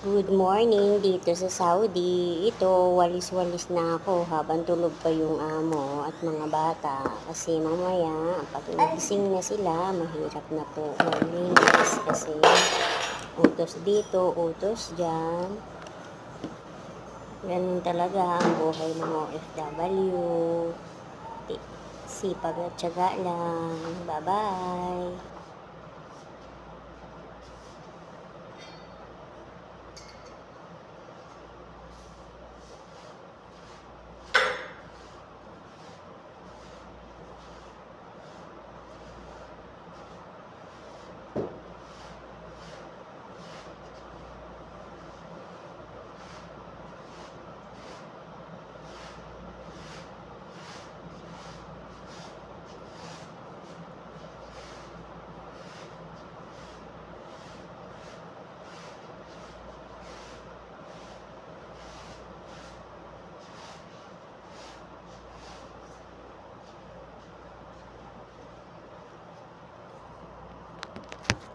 Good morning dito sa Saudi. Ito, walis-walis na ako habang tulog pa yung amo at mga bata. Kasi mamaya, pag nagising na sila, mahirap na po maglinis kasi utos dito, utos dyan. Ganun talaga ang buhay ng OFW. Sipag at tiyaga lang. Bye-bye!